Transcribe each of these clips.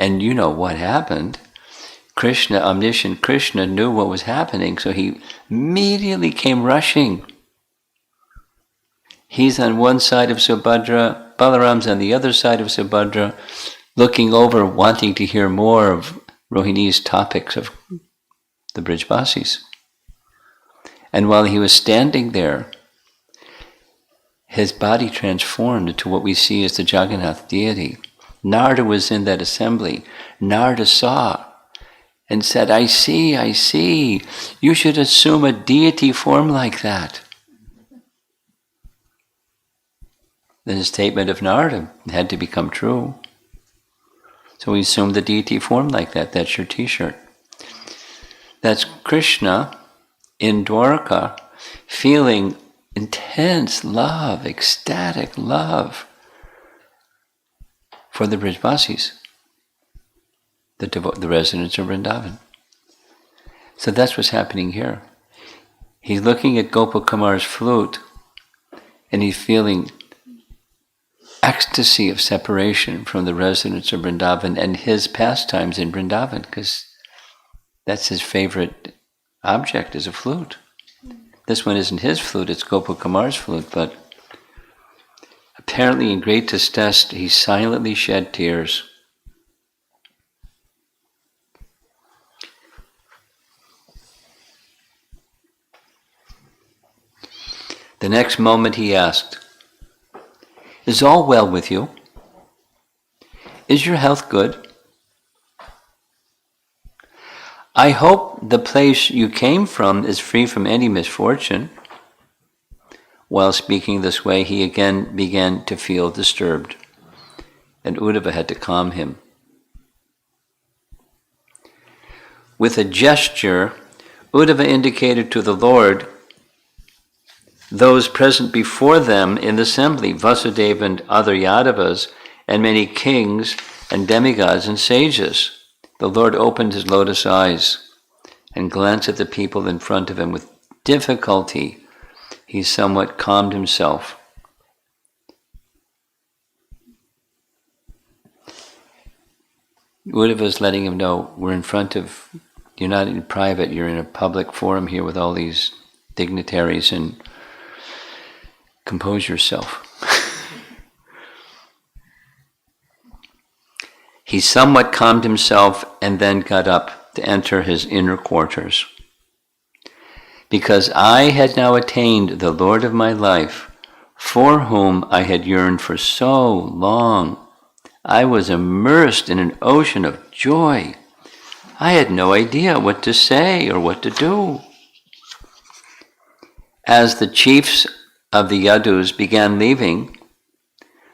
And you know what happened. Krishna, omniscient Krishna, knew what was happening, so he immediately came rushing. He's on one side of Subhadra, Balaram's on the other side of Subhadra, looking over, wanting to hear more of Rohini's topics of the Brijvasis. And while he was standing there, his body transformed into what we see as the Jagannath deity. Narada was in that assembly. Narada saw and said, I see. You should assume a deity form like that. Then the statement of Narada had to become true. So we assumed the deity form like that. That's your t-shirt. That's Krishna in Dwaraka feeling intense love, ecstatic love for the Brijvasis, the residents of Vrindavan. So that's what's happening here. He's looking at Gopa Kumar's flute and he's feeling ecstasy of separation from the residents of Vrindavan and his pastimes in Vrindavan, because that's his favorite object, is a flute. This one isn't his flute, it's Gopa Kumar's flute, but apparently in great distress he silently shed tears. The next moment he asked, is all well with you? Is your health good? I hope the place you came from is free from any misfortune. While speaking this way, he again began to feel disturbed, and Uddhava had to calm him. With a gesture, Uddhava indicated to the Lord those present before them in the assembly, Vasudeva and other Yadavas, and many kings and demigods and sages. The Lord opened his lotus eyes and glanced at the people in front of him. With difficulty, he somewhat calmed himself. Uddhava is letting him know, you're not in private, you're in a public forum here with all these dignitaries, and compose yourself. He somewhat calmed himself and then got up to enter his inner quarters. Because I had now attained the Lord of my life, for whom I had yearned for so long, I was immersed in an ocean of joy. I had no idea what to say or what to do. As the chiefs of the Yadus began leaving,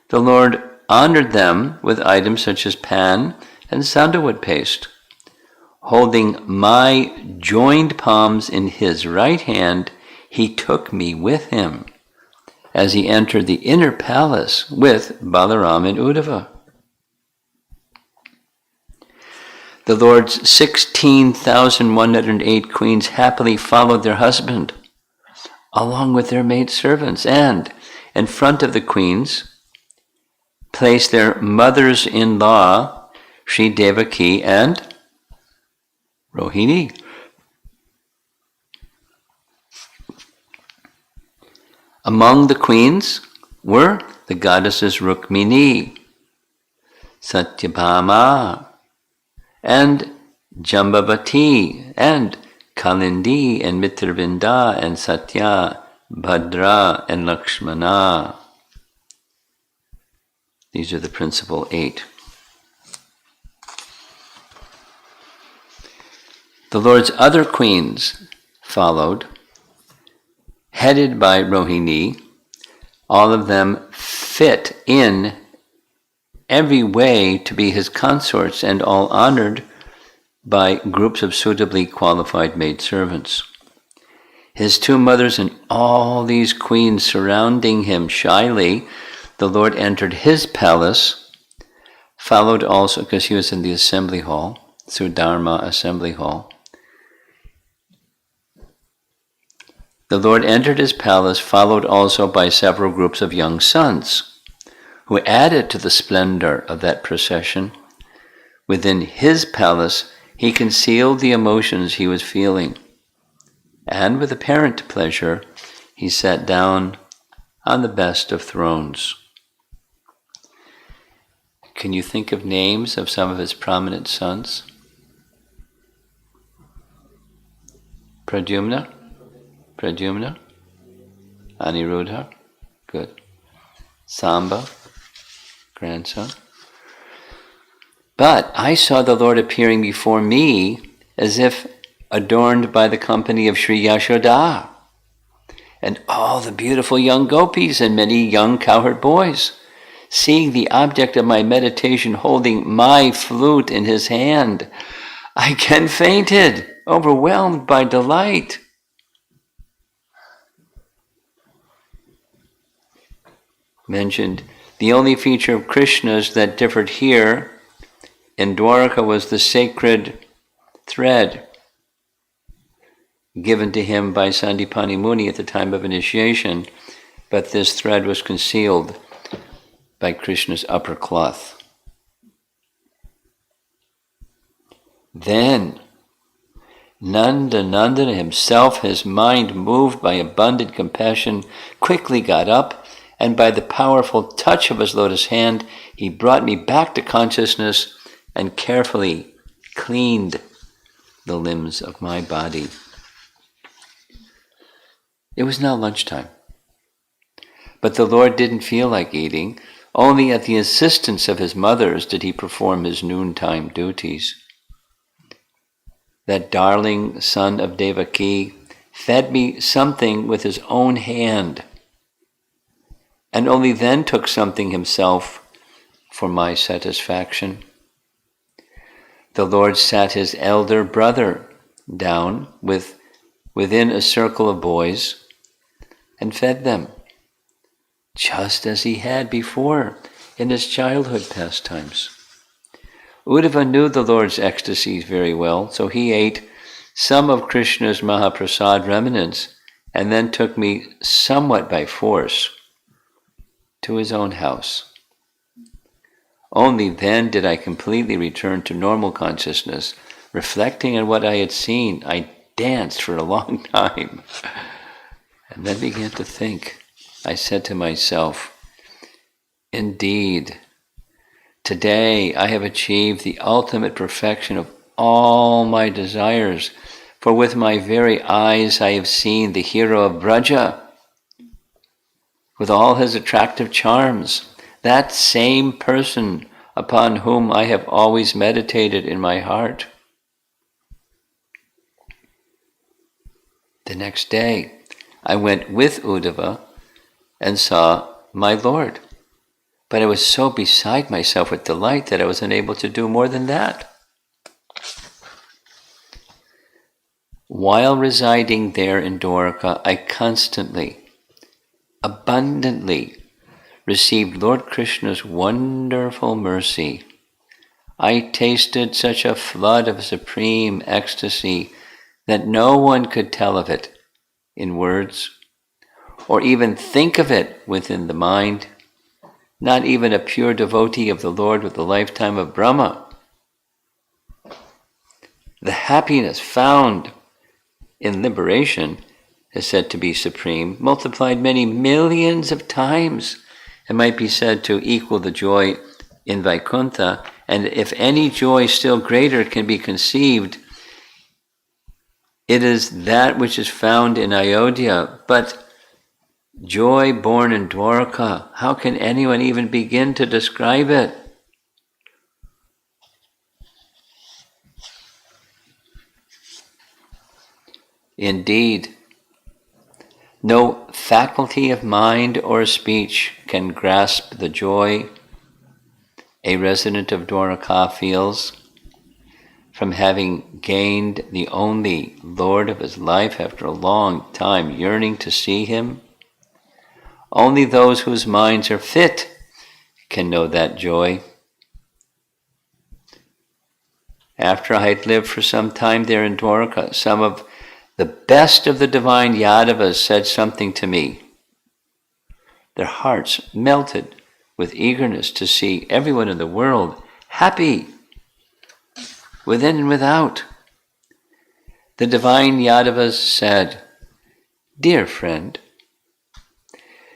the Lord honored them with items such as pan and sandalwood paste. Holding my joined palms in his right hand, he took me with him as he entered the inner palace with Balaram and Uddhava. The Lord's 16,108 queens happily followed their husband, along with their maidservants, and in front of the queens placed their mothers-in-law, Sri Devaki and Rohini. Among the queens were the goddesses Rukmini, Satyabhama, and Jambavati, and Kalindi, and Mitravinda, and Satya, Bhadra, and Lakshmana. These are the principal 8. The Lord's other queens followed, headed by Rohini, all of them fit in every way to be his consorts and all honored by groups of suitably qualified maidservants. His 2 mothers and all these queens surrounding him shyly, the Lord entered his palace, followed also, because he was in the assembly hall, Sudharma assembly hall. The Lord entered his palace, followed also by several groups of young sons, who added to the splendor of that procession Within his palace, he concealed the emotions he was feeling, and with apparent pleasure, he sat down on the best of thrones. Can you think of names of some of his prominent sons? Pradyumna? Aniruddha? Good. Samba? Grandson? But I saw the Lord appearing before me as if adorned by the company of Sri Yashoda and all the beautiful young gopis and many young cowherd boys, seeing the object of my meditation holding my flute in his hand. I again fainted, overwhelmed by delight. Mentioned, the only feature of Krishna's that differed here in Dwaraka was the sacred thread given to him by Sandipani Muni at the time of initiation, but this thread was concealed by Krishna's upper cloth. Then Nandana himself, his mind moved by abundant compassion, quickly got up, and by the powerful touch of his lotus hand, he brought me back to consciousness and carefully cleaned the limbs of my body. It was now lunchtime, but the Lord didn't feel like eating. Only at the insistence of his mothers did he perform his noontime duties. That darling son of Devaki fed me something with his own hand, and only then took something himself for my satisfaction. The Lord sat his elder brother down within a circle of boys and fed them, just as he had before in his childhood pastimes. Uddhava knew the Lord's ecstasies very well, so he ate some of Krishna's Mahaprasad remnants and then took me somewhat by force to his own house. Only then did I completely return to normal consciousness. Reflecting on what I had seen, I danced for a long time and then began to think. I said to myself, indeed, today I have achieved the ultimate perfection of all my desires, for with my very eyes I have seen the hero of Braja, with all his attractive charms, that same person upon whom I have always meditated in my heart. The next day, I went with Uddhava and saw my Lord. But I was so beside myself with delight that I was unable to do more than that. While residing there in Dwaraka, I constantly, abundantly received Lord Krishna's wonderful mercy. I tasted such a flood of supreme ecstasy that no one could tell of it in words, or even think of it within the mind. Not even a pure devotee of the Lord with a lifetime of Brahma. The happiness found in liberation is said to be supreme, multiplied many millions of times, and might be said to equal the joy in Vaikuntha. And if any joy still greater can be conceived, it is that which is found in Ayodhya. But joy born in Dwaraka, how can anyone even begin to describe it? Indeed, no faculty of mind or speech can grasp the joy a resident of Dwaraka feels from having gained the only Lord of his life after a long time yearning to see him. Only those whose minds are fit can know that joy. After I had lived for some time there in Dwaraka, some of the best of the divine Yadavas said something to me. Their hearts melted with eagerness to see everyone in the world happy within and without. The divine Yadavas said, "Dear friend,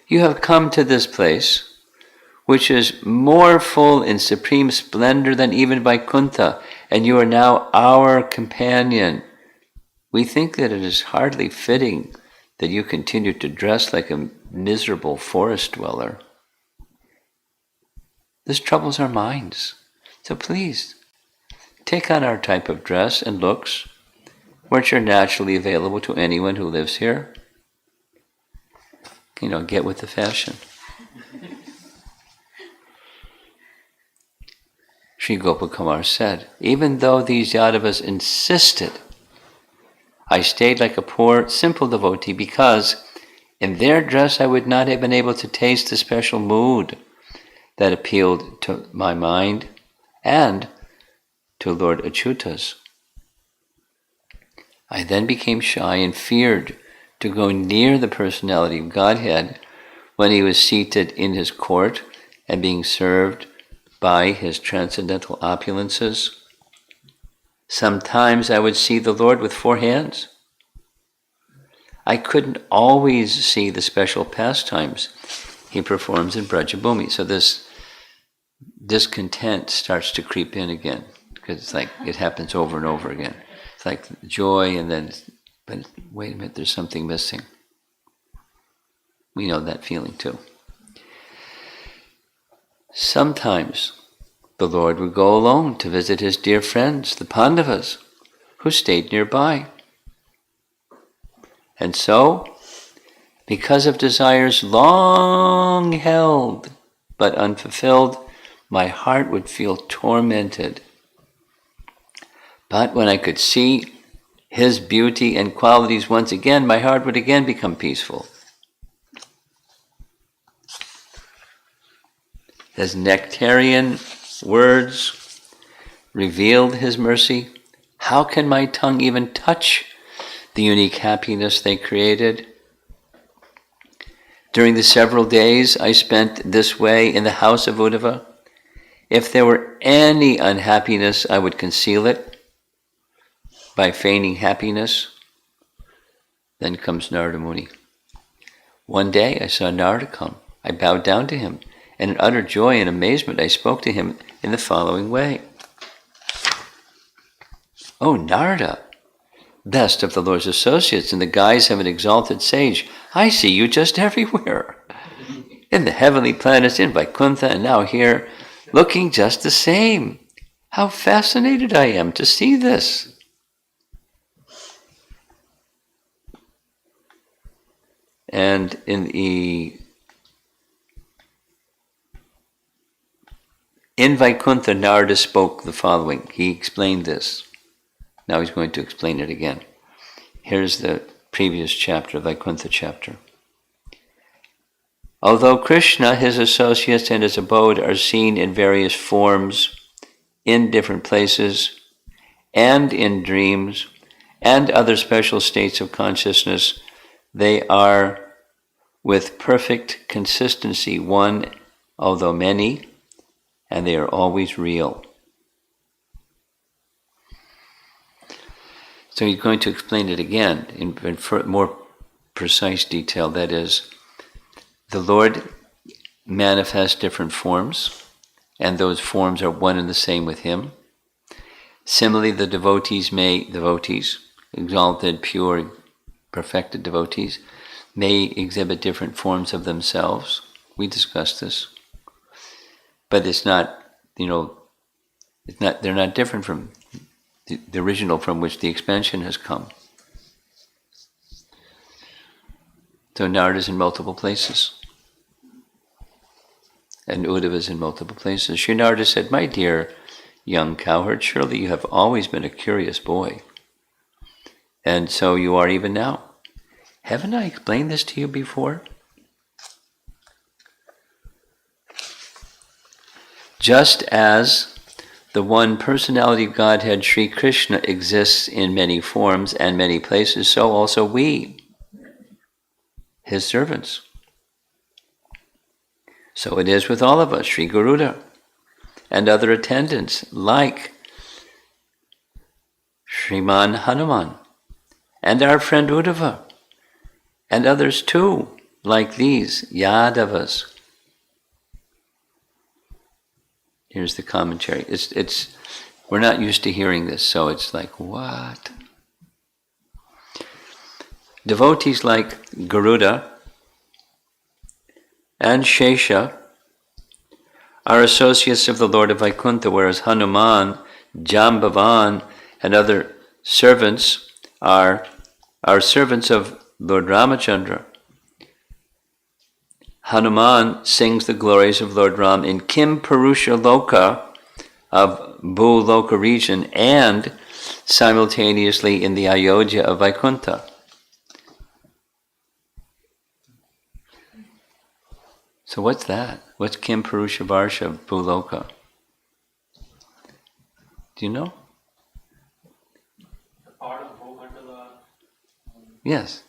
you have come to this place, which is more full in supreme splendor than even Vaikuntha, and you are now our companion. We think that it is hardly fitting that you continue to dress like a miserable forest dweller. This troubles our minds. So please, take on our type of dress and looks, which are naturally available to anyone who lives here. Get with the fashion." Sri Gopa Kumar said, "Even though these Yadavas insisted, I stayed like a poor, simple devotee because in their dress I would not have been able to taste the special mood that appealed to my mind and to Lord Achyuta's. I then became shy and feared to go near the personality of Godhead when he was seated in his court and being served by his transcendental opulences. Sometimes I would see the Lord with 4 hands. I couldn't always see the special pastimes he performs in Brajabhumi." So this discontent starts to creep in again, because it's like it happens over and over again. It's like joy, and then, but wait a minute, there's something missing. We know that feeling too. Sometimes the Lord would go alone to visit his dear friends, the Pandavas, who stayed nearby. And so, because of desires long held but unfulfilled, my heart would feel tormented. But when I could see his beauty and qualities once again, my heart would again become peaceful. His nectarian words revealed his mercy. How can my tongue even touch the unique happiness they created? During the several days I spent this way in the house of Uddhava, if there were any unhappiness, I would conceal it by feigning happiness. Then comes Narada Muni. One day I saw Narada come. I bowed down to him, and in utter joy and amazement I spoke to him in the following way. "Oh, Narada, best of the Lord's associates in the guise of an exalted sage, I see you just everywhere. In the heavenly planets, in Vaikuntha, and now here, looking just the same. How fascinated I am to see this." And in Vaikuntha, Narada spoke the following. He explained this. Now he's going to explain it again. Here's the previous chapter, Vaikuntha chapter. Although Krishna, his associates, and his abode are seen in various forms, in different places, and in dreams, and other special states of consciousness, they are with perfect consistency one, although many, and they are always real. So he's going to explain it again in more precise detail. That is, the Lord manifests different forms, and those forms are one and the same with him. Similarly, the devotees, exalted, pure, perfected devotees, may exhibit different forms of themselves. We discussed this. But it's not, they're not different from the original from which the expansion has come. So Narada is in multiple places. And Uddhava is in multiple places. Sri Narada said, "My dear young cowherd, surely you have always been a curious boy. And so you are even now. Haven't I explained this to you before? Just as the one personality of Godhead, Sri Krishna, exists in many forms and many places, so also we, his servants. So it is with all of us, Sri Garuda and other attendants, like Shriman Hanuman, and our friend Uddhava, and others too, like these Yadavas. Here's the commentary. We're not used to hearing this, so it's like, what? Devotees like Garuda and Shesha are associates of the Lord of Vaikuntha, whereas Hanuman, Jambavan, and other servants are servants of Lord Ramachandra. Hanuman sings the glories of Lord Ram in Kim Purusha Loka of Bhu Loka region and simultaneously in the Ayodhya of Vaikuntha. So what's that? What's Kim Purusha Varsha of Bhu Loka? Do you know? Part of Bhumandala. Yes.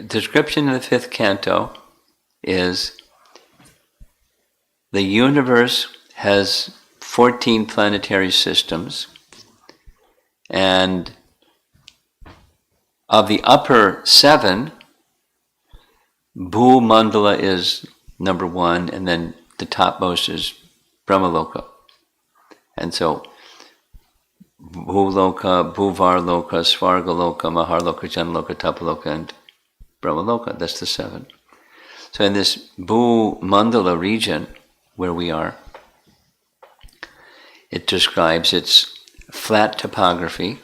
Description in the 5th canto is the universe has 14 planetary systems, and of the upper 7, Bhu Mandala is number 1, and then the topmost is Brahmaloka. And so Bhuloka, Bhuvarloka, Svargaloka, Maharloka, Janaloka, Tapaloka, and Brahmaloka. That's the 7. So in this Bhu Mandala region where we are, it describes its flat topography,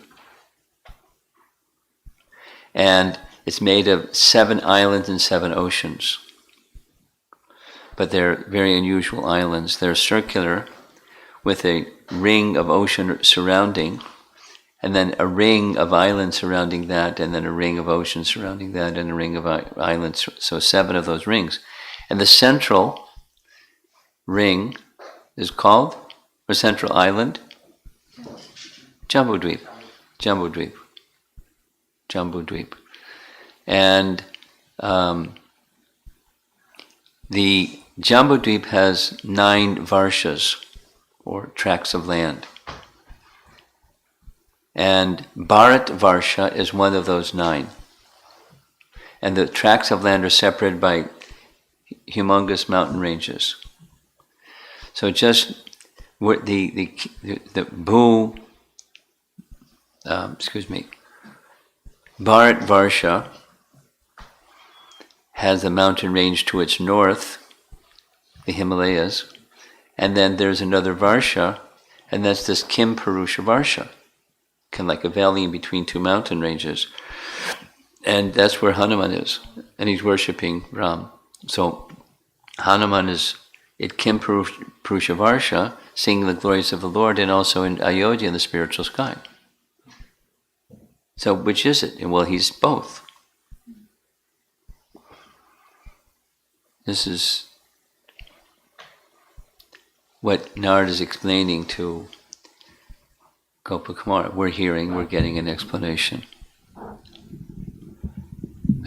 and it's made of 7 islands and 7 oceans. But they're very unusual islands. They're circular with a ring of ocean surrounding, and then a ring of islands surrounding that, and then a ring of ocean surrounding that, and a ring of islands. So 7 of those rings. And the central ring is called, or central island? Jambudweep. Jambudweep. Jambudweep. And the Jambudweep has 9 varshas, or tracts of land. And Bharat Varsha is one of those 9. And the tracts of land are separated by humongous mountain ranges. So just the Bhu, Bharat Varsha has a mountain range to its north, the Himalayas, and then there's another Varsha, and that's this Kim Purusha Varsha, kind of like a valley in between 2 mountain ranges. And that's where Hanuman is, and he's worshipping Ram. So Hanuman is at Kim Purusha Varsha, singing the glories of the Lord, and also in Ayodhya in the spiritual sky. So which is it? Well, he's both. This is what Narad is explaining to Gopa Kumar. We're hearing, we're getting an explanation.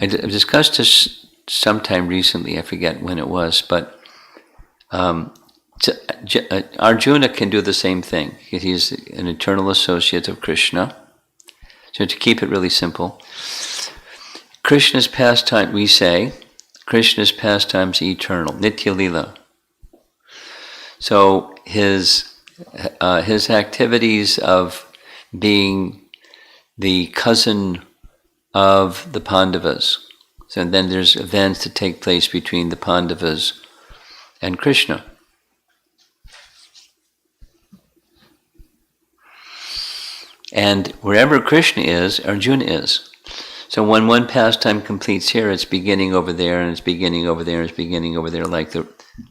I discussed this sometime recently, I forget when it was, but Arjuna can do the same thing. He's an eternal associate of Krishna. So to keep it really simple, Krishna's pastime, we say, Krishna's pastimes eternal, Nitya Lila. So his activities of being the cousin of the Pandavas. So then there's events that take place between the Pandavas and Krishna. And wherever Krishna is, Arjuna is. So when one pastime completes here, it's beginning over there, and it's beginning over there, and it's beginning over there, like the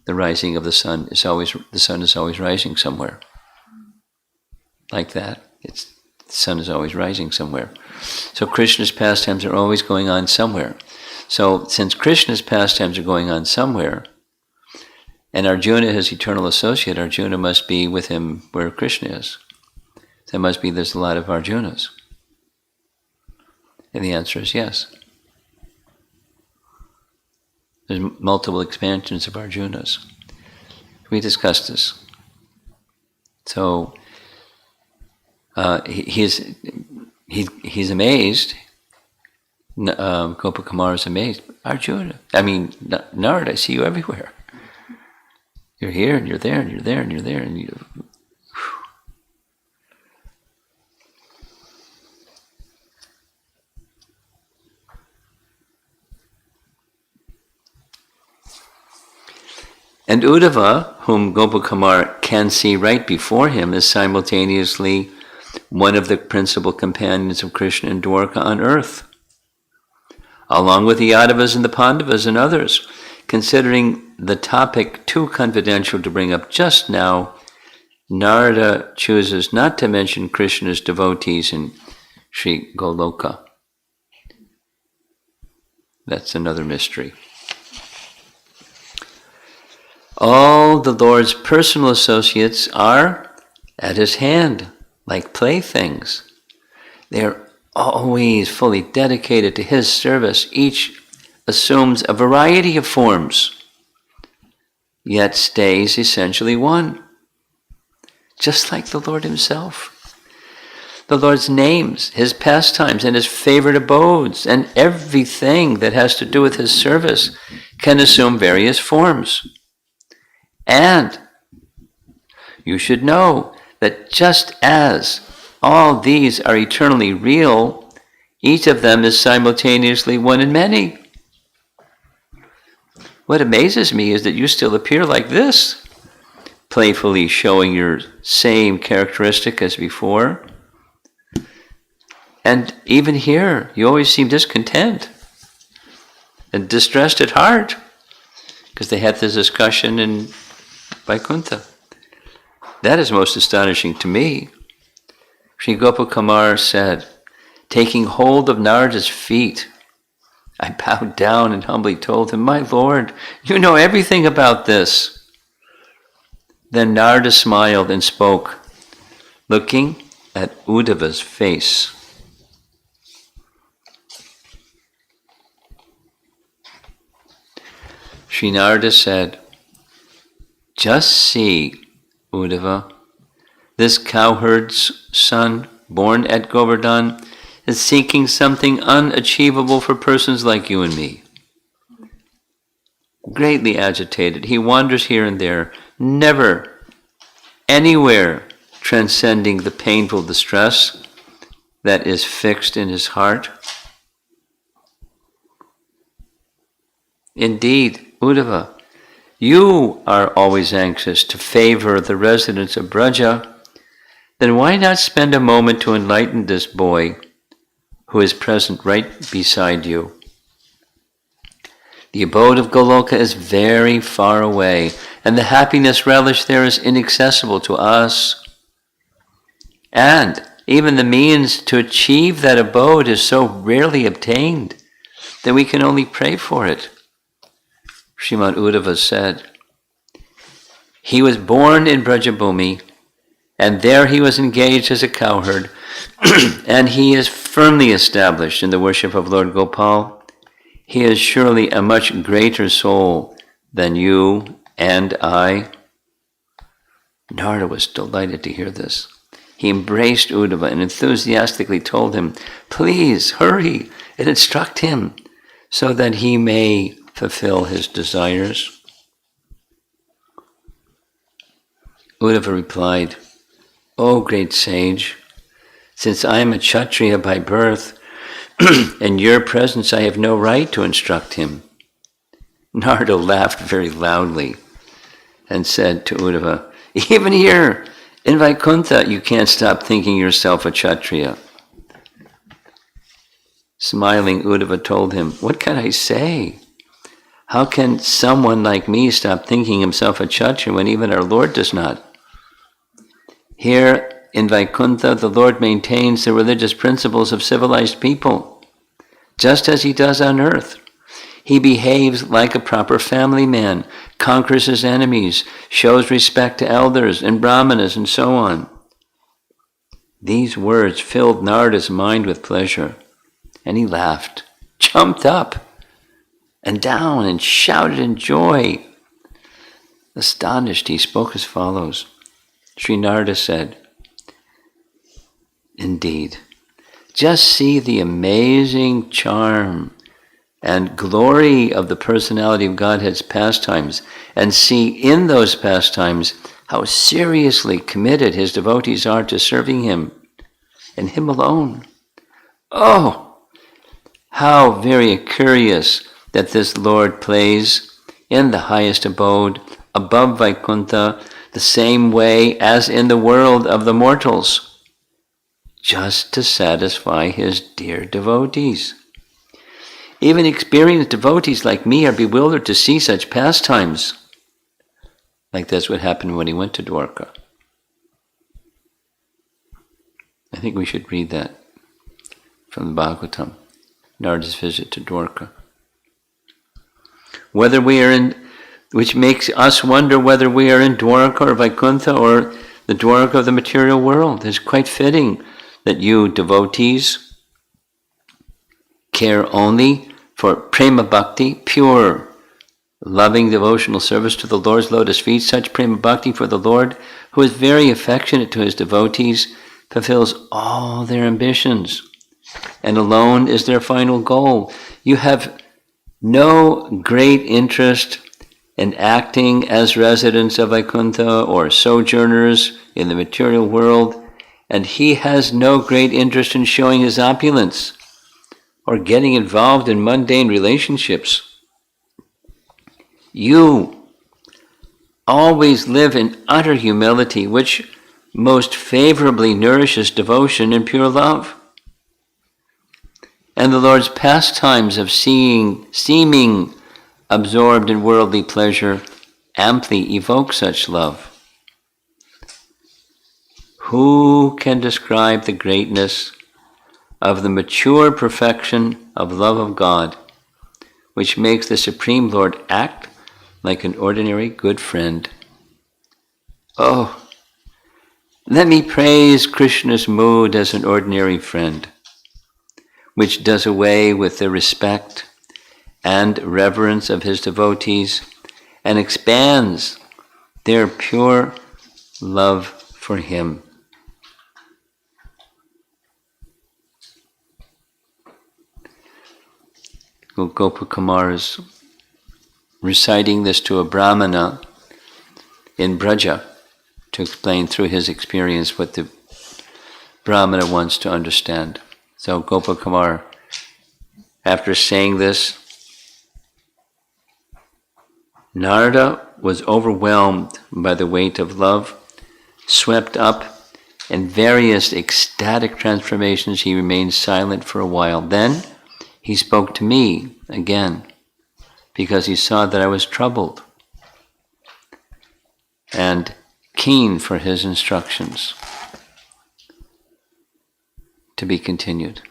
rising of the sun. The sun is always rising somewhere. Like that. The sun is always rising somewhere. So Krishna's pastimes are always going on somewhere. So since Krishna's pastimes are going on somewhere, and Arjuna, his eternal associate, Arjuna must be with him where Krishna is. There must be, there's a lot of Arjunas. And the answer is yes. There's multiple expansions of Arjunas. We discussed this. So He's amazed. Gopa Kumar is amazed. Arjuna, Narad, I see you everywhere. You're here and you're there and you're there and you're there and you. And Uddhava, whom Gopakumar can see right before him, is simultaneously one of the principal companions of Krishna in Dwaraka on earth, along with the Yadavas and the Pandavas and others. Considering the topic too confidential to bring up just now, Narada chooses not to mention Krishna's devotees in Sri Goloka. That's another mystery. All the Lord's personal associates are at his hand, like playthings. They're always fully dedicated to his service. Each assumes a variety of forms, yet stays essentially one, just like the Lord himself. The Lord's names, his pastimes, and his favorite abodes, and everything that has to do with his service can assume various forms. And you should know that just as all these are eternally real, each of them is simultaneously one in many. What amazes me is that you still appear like this, playfully showing your same characteristic as before. And even here, you always seem discontent and distressed at heart, because they had this discussion in Vaikuntha. That is most astonishing to me. Sri Gopakumar said, taking hold of Narada's feet, I bowed down and humbly told him, my Lord, you know everything about this. Then Narada smiled and spoke, looking at Uddhava's face. Sri Narada said, just see, Uddhava, this cowherd's son, born at Govardhan, is seeking something unachievable for persons like you and me. Greatly agitated, he wanders here and there, never anywhere transcending the painful distress that is fixed in his heart. Indeed, Uddhava, you are always anxious to favor the residents of Braja, then why not spend a moment to enlighten this boy who is present right beside you? The abode of Goloka is very far away, and the happiness relished there is inaccessible to us. And even the means to achieve that abode is so rarely obtained that we can only pray for it. Srimad Uddhava said, he was born in Brajabhumi, and there he was engaged as a cowherd, and he is firmly established in the worship of Lord Gopal. He is surely a much greater soul than you and I. Narada was delighted to hear this. He embraced Uddhava and enthusiastically told him, please hurry and instruct him so that he may fulfill his desires. Uddhava replied, O great sage, since I am a Kshatriya by birth, in your presence I have no right to instruct him. Narada laughed very loudly and said to Uddhava, even here in Vaikuntha you can't stop thinking yourself a Kshatriya. Smiling, Uddhava told him, what can I say? How can someone like me stop thinking himself a Kshatriya when even our Lord does not? Here in Vaikuntha, the Lord maintains the religious principles of civilized people, just as he does on earth. He behaves like a proper family man, conquers his enemies, shows respect to elders and brahmanas, and so on. These words filled Narada's mind with pleasure, and he laughed, jumped up and down, and shouted in joy. Astonished, he spoke as follows. Sri Narada said, indeed. Just see the amazing charm and glory of the personality of Godhead's pastimes, and see in those pastimes how seriously committed his devotees are to serving him and him alone. Oh, how very curious that this Lord plays in the highest abode, above Vaikuntha, the same way as in the world of the mortals, just to satisfy his dear devotees. Even experienced devotees like me are bewildered to see such pastimes. Like that's what happened when he went to Dwaraka. I think we should read that from the Bhagavatam, Narada's visit to Dwaraka. Whether we are in, which makes us wonder whether we are in Dwaraka or Vaikuntha or the Dwaraka of the material world. It's quite fitting that you devotees care only for prema bhakti, pure, loving devotional service to the Lord's lotus feet. Such prema bhakti for the Lord, who is very affectionate to his devotees, fulfills all their ambitions, and alone is their final goal. You have no great interest in acting as residents of Vaikuntha or sojourners in the material world, and he has no great interest in showing his opulence or getting involved in mundane relationships. You always live in utter humility, which most favorably nourishes devotion and pure love. And the Lord's pastimes of seeming absorbed in worldly pleasure amply evoke such love. Who can describe the greatness of the mature perfection of love of God, which makes the Supreme Lord act like an ordinary good friend? Oh, let me praise Krishna's mood as an ordinary friend, which does away with the respect and reverence of his devotees and expands their pure love for him. Gopa Kumar is reciting this to a Brahmana in Braja to explain through his experience what the Brahmana wants to understand. So Gopa Kumar, after saying this, Narada was overwhelmed by the weight of love, swept up in various ecstatic transformations. He remained silent for a while. Then he spoke to me again, because he saw that I was troubled and keen for his instructions. To be continued.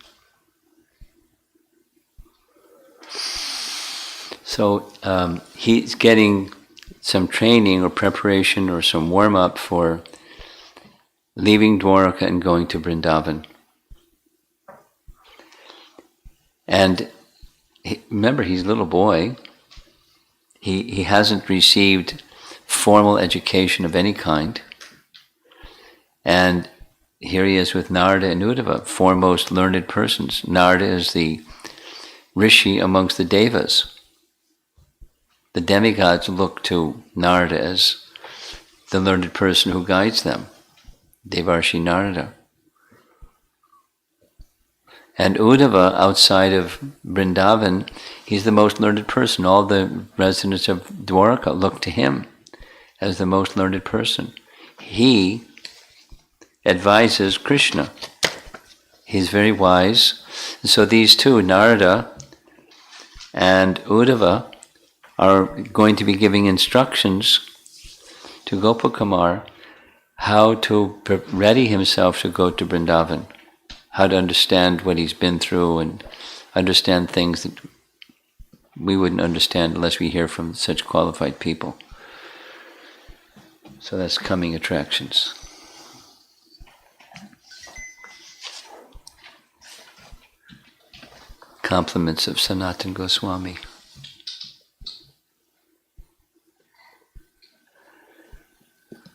So he's getting some training or preparation or some warm-up for leaving Dwaraka and going to Vrindavan. And remember, he's a little boy. He hasn't received formal education of any kind. And here he is with Narada and Uddhava, foremost learned persons. Narada is the rishi amongst the devas. The demigods look to Narada as the learned person who guides them, Devarshi Narada. And Uddhava, outside of Vrindavan, he's the most learned person. All the residents of Dwaraka look to him as the most learned person. He advises Krishna. He's very wise. And so these two, Narada and Uddhava, are going to be giving instructions to Gopakumar how to ready himself to go to Vrindavan, how to understand what he's been through and understand things that we wouldn't understand unless we hear from such qualified people. So that's coming attractions. Compliments of Sanatana Goswami.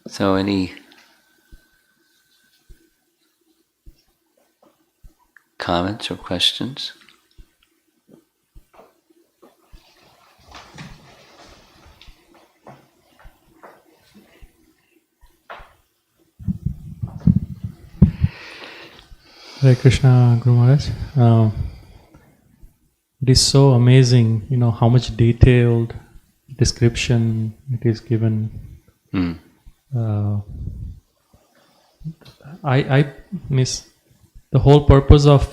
So any comments or questions? Hare Krishna, Guru Maharaj. It is so amazing, how much detailed description it is given. I miss the whole purpose of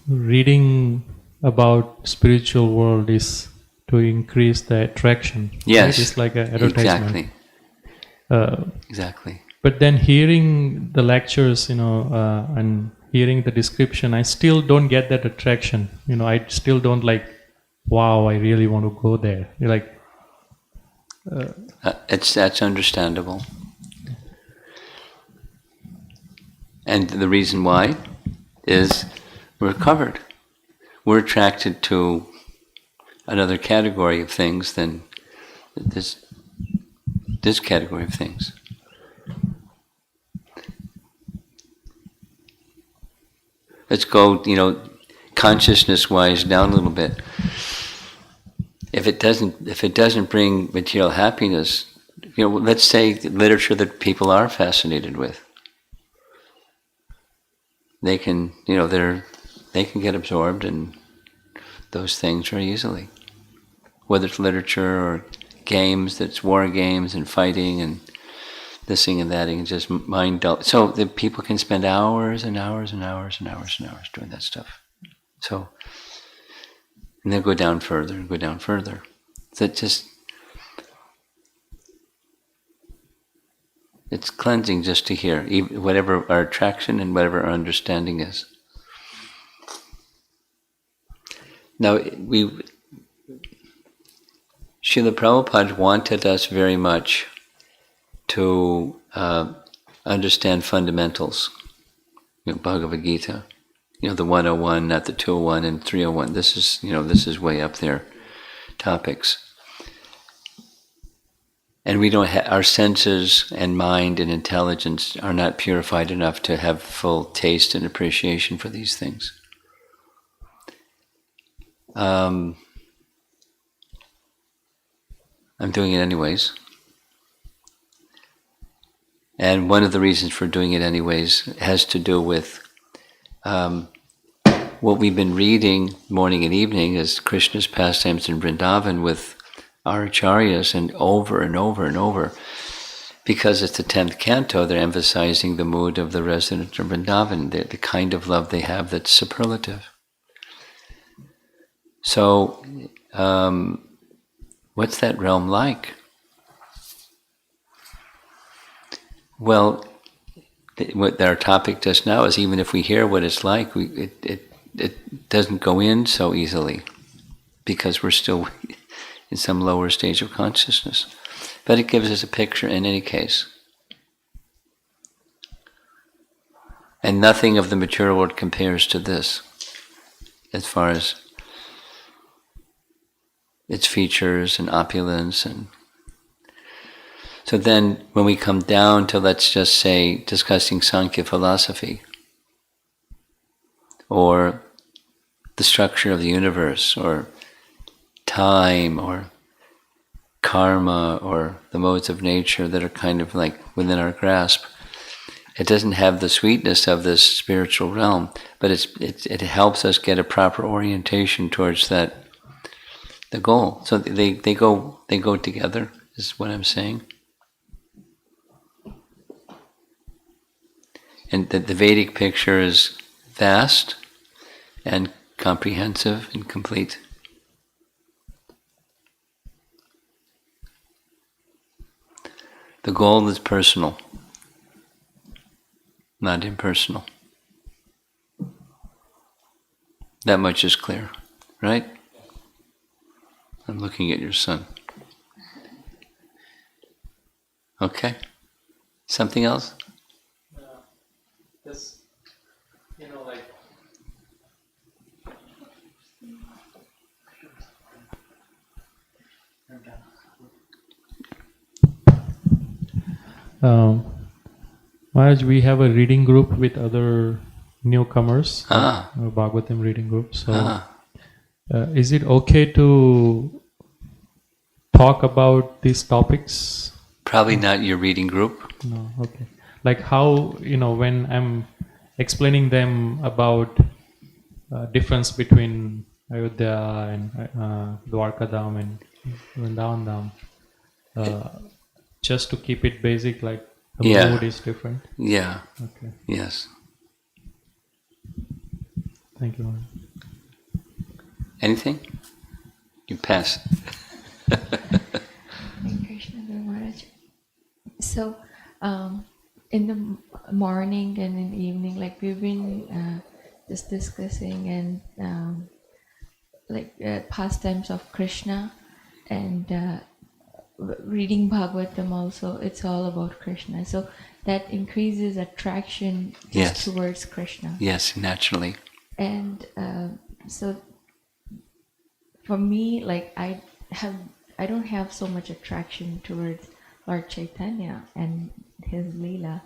reading about spiritual world is to increase the attraction. Yes, right? It's like an advertisement. Exactly. But then hearing the lectures, and hearing the description, I still don't get that attraction. I still don't like, wow, I really want to go there. You're like, that's understandable. And the reason why is we're covered. We're attracted to another category of things than this category of things. Let's go, consciousness-wise down a little bit. If it doesn't bring material happiness, let's say literature that people are fascinated with, they can get absorbed in those things very easily. Whether it's literature or games, that's war games and fighting and this thing and that, and just mind dull. So the people can spend hours and hours and hours and hours and hours doing that stuff. So, and then go down further and go down further. So it's cleansing just to hear, even whatever our attraction and whatever our understanding is. Now, Srila Prabhupada wanted us very much to understand fundamentals, Bhagavad Gita, the 101, not the 201 and 301. This is way up there topics. And we don't our senses and mind and intelligence are not purified enough to have full taste and appreciation for these things. I'm doing it anyways. And one of the reasons for doing it anyways has to do with what we've been reading morning and evening is Krishna's pastimes in Vrindavan with our acharyas, and over and over and over. Because it's the 10th canto, they're emphasizing the mood of the resident of Vrindavan, the kind of love they have that's superlative. So, what's that realm like? Well, what our topic just now is, even if we hear what it's like, it doesn't go in so easily because we're still in some lower stage of consciousness. But it gives us a picture in any case. And nothing of the material world compares to this as far as its features and opulence. And so then when we come down to, let's just say, discussing Sankhya philosophy, or the structure of the universe, or time, or karma, or the modes of nature that are kind of like within our grasp, it doesn't have the sweetness of this spiritual realm, but it helps us get a proper orientation towards the goal. So they go together, is what I'm saying. And the Vedic picture is vast and comprehensive and complete. The goal is personal, not impersonal. That much is clear, right? I'm looking at your son. Okay. Something else? Just, Maharaj, we have a reading group with other newcomers, Bhagavatam reading group. So, is it okay to talk about these topics? Probably not your reading group. No, okay. Like how, when I'm explaining them about difference between Ayodhya and Dwaraka Dham and Vrindavan Dham, just to keep it basic, like the mood is different. Yeah. Okay. Yes. Thank you, Maharaj. Anything? You pass. Krishna Guru Maharaj. So, in the morning and in the evening, like we've been just discussing and pastimes of Krishna and reading Bhagavatam also, it's all about Krishna. So that increases attraction towards Krishna. Yes, naturally. And so for me, like I don't have so much attraction towards Lord Chaitanya and his Leela.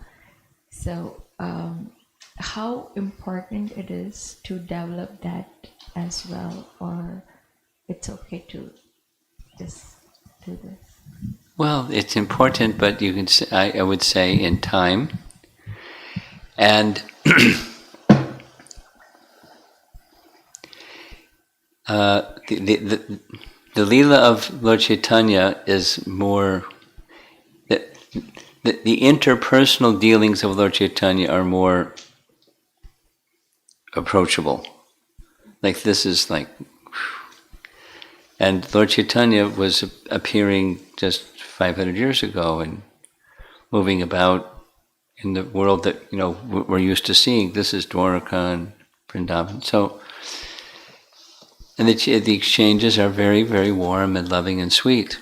So how important it is to develop that as well, or it's okay to just do this? Well, it's important, but you can say, I would say in time. And the Leela of Lord Chaitanya is more, the interpersonal dealings of Lord Chaitanya are more approachable. Like this is like, and Lord Chaitanya was appearing just 500 years ago and moving about in the world that we're used to seeing. This is Dwaraka and Vrindavan. So, and the exchanges are very, very warm and loving and sweet.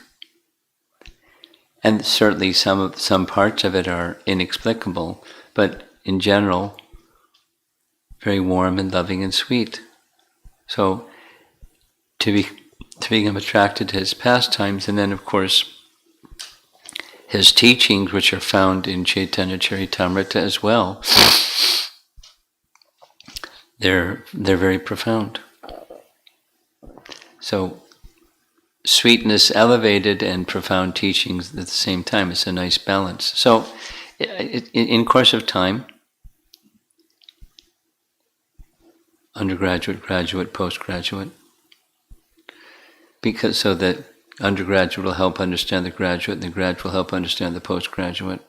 And certainly some parts of it are inexplicable, but in general, very warm and loving and sweet. So to become attracted to his pastimes, and then of course his teachings, which are found in Chaitanya Charitamrita as well, they're very profound. So sweetness elevated and profound teachings at the same time. It's a nice balance. So in course of time, undergraduate, graduate, postgraduate, because so that undergraduate will help understand the graduate, and the graduate will help understand the postgraduate.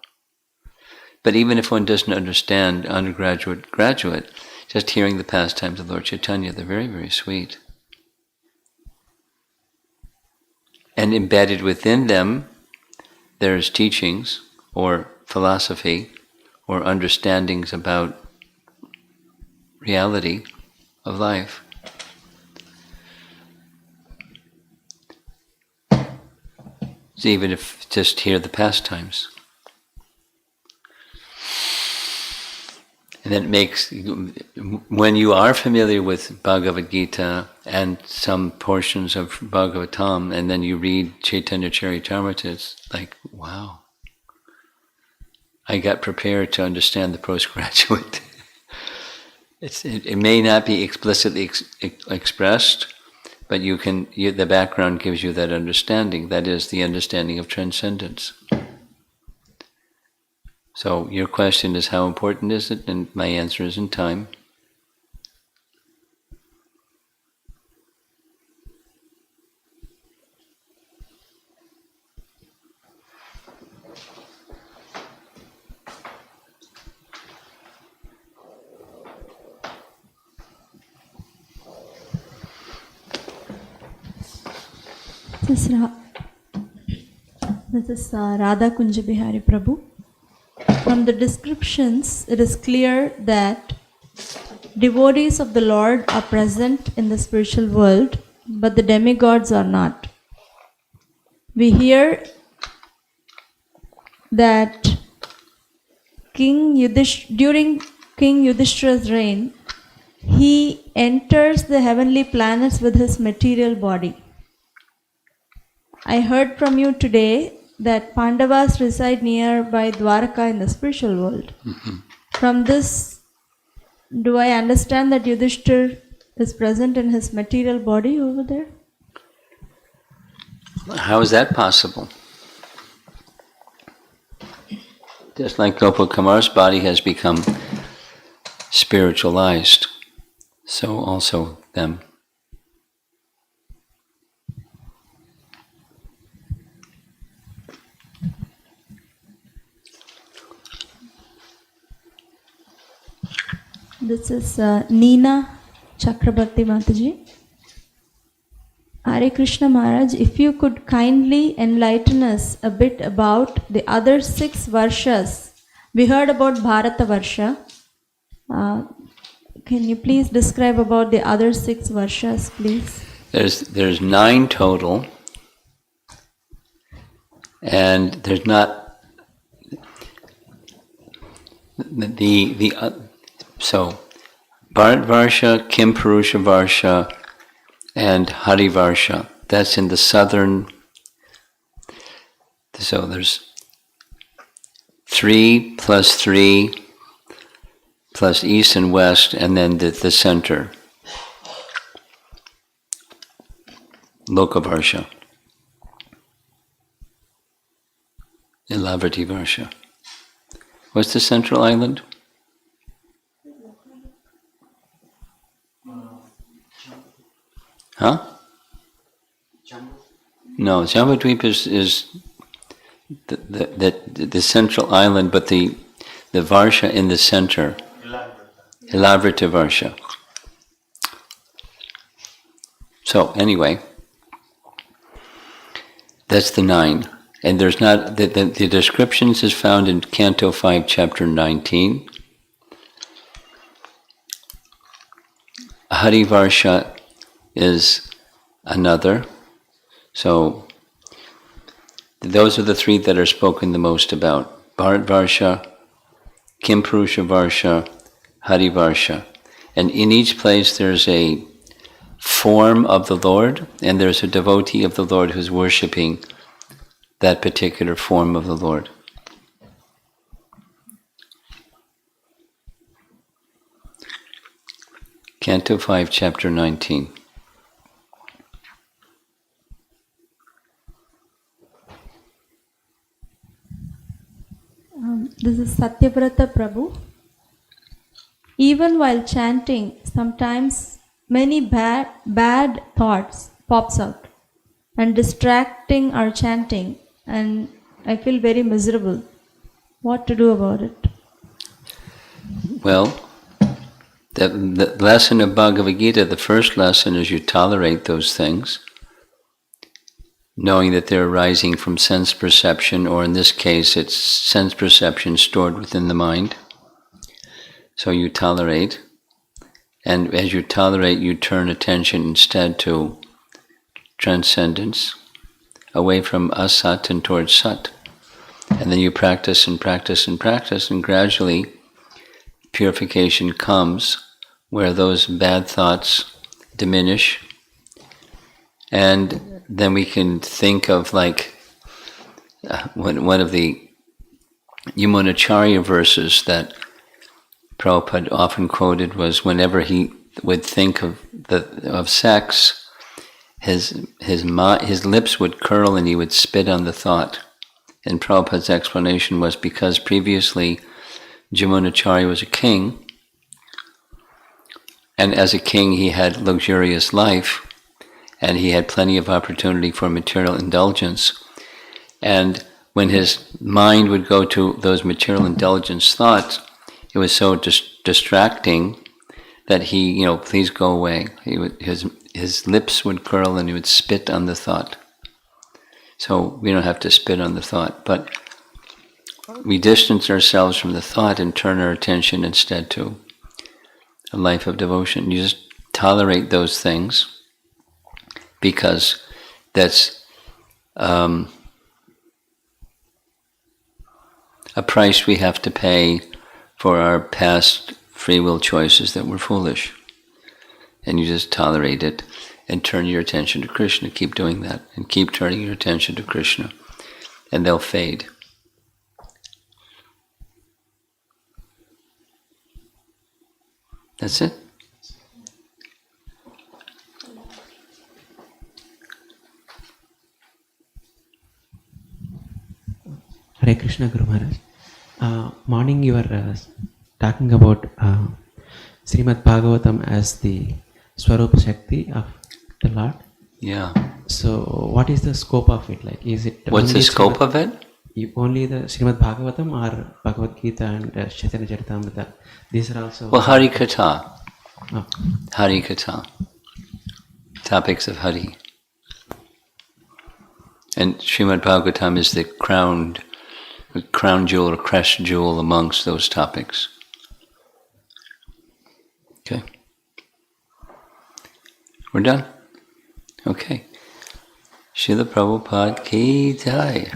But even if one doesn't understand undergraduate, graduate, just hearing the pastimes of Lord Chaitanya, they're very, very sweet. And embedded within them, there's teachings or philosophy or understandings about reality of life. So even if just hear the pastimes. And that makes, when you are familiar with Bhagavad Gita and some portions of Bhagavatam, and then you read Chaitanya Charitamrita, it's like, wow. I got prepared to understand the postgraduate. It may not be explicitly expressed, but the background gives you that understanding. That is the understanding of transcendence. So your question is, how important is it? And my answer is, in time. This is Radha Kunja Bihari Prabhu. From the descriptions, it is clear that devotees of the Lord are present in the spiritual world, but the demigods are not. We hear that during King Yudhishthira's reign, he enters the heavenly planets with his material body. I heard from you today that Pandavas reside nearby Dwaraka in the spiritual world. Mm-hmm. From this, do I understand that Yudhishthir is present in his material body over there? How is that possible? Just like Gopa Kumar's body has become spiritualized, so also them. This is Neena Chakrabarti Mataji. Hare Krishna Maharaj, if you could kindly enlighten us a bit about the other 6 Varshas. We heard about Bharata Varsha. Can you please describe about the other 6 Varshas, please? There's 9 total, and there's not so Bharat Varsha, Kim Purusha Varsha, and Hari Varsha. That's in the southern. So there's 3 plus 3 plus east and west, and then the center. Lokavarsha. Ilavriti Varsha. What's the central island? Huh? No, Jambudvip is the central island, but the Varsha in the center. Ilavrita Varsha. So anyway, that's the 9. And there's not, the descriptions is found in Canto 5, Chapter 19. Hari Varsha is another. So those are the 3 that are spoken the most about. Bharat Varsha, Kim Purusha Varsha, Hari Varsha. And in each place there's a form of the Lord, and there's a devotee of the Lord who's worshipping that particular form of the Lord. Canto 5, Chapter 19. This is Satyavrata Prabhu. Even while chanting, sometimes many bad thoughts pops out and distracting our chanting, and I feel very miserable. What to do about it? Well, the lesson of Bhagavad Gita, the first lesson is you tolerate those things, knowing that they're arising from sense perception, or in this case, it's sense perception stored within the mind. So you tolerate, and as you tolerate, you turn attention instead to transcendence, away from asat and towards sat. And then you practice and practice and practice, and gradually purification comes where those bad thoughts diminish. And then we can think of like one of the Yamunacharya verses that Prabhupada often quoted was, whenever he would think of sex, his lips would curl and he would spit on the thought. And Prabhupada's explanation was because previously Yamunacharya was a king, and as a king he had luxurious life, and he had plenty of opportunity for material indulgence. And when his mind would go to those material indulgence thoughts, it was so distracting that he, please go away. His lips would curl and he would spit on the thought. So we don't have to spit on the thought, but we distance ourselves from the thought and turn our attention instead to a life of devotion. You just tolerate those things, because that's a price we have to pay for our past free will choices that were foolish. And you just tolerate it and turn your attention to Krishna. Keep doing that and keep turning your attention to Krishna, and they'll fade. That's it. Hare Krishna Guru Maharaj. Morning you were talking about Srimad Bhagavatam as the Swarupa Shakti of the Lord. Yeah. So what is the scope of it? Like, is it What's the only scope of it? Only the Srimad Bhagavatam or Bhagavad Gita and Chaitanya Charitamrita? These are also... Well, Hari Katha. Oh. Hari Katha. Topics of Hari. And Srimad Bhagavatam is the crown jewel or crest jewel amongst those topics. Okay. We're done? Okay. Srila Prabhupada ki jai.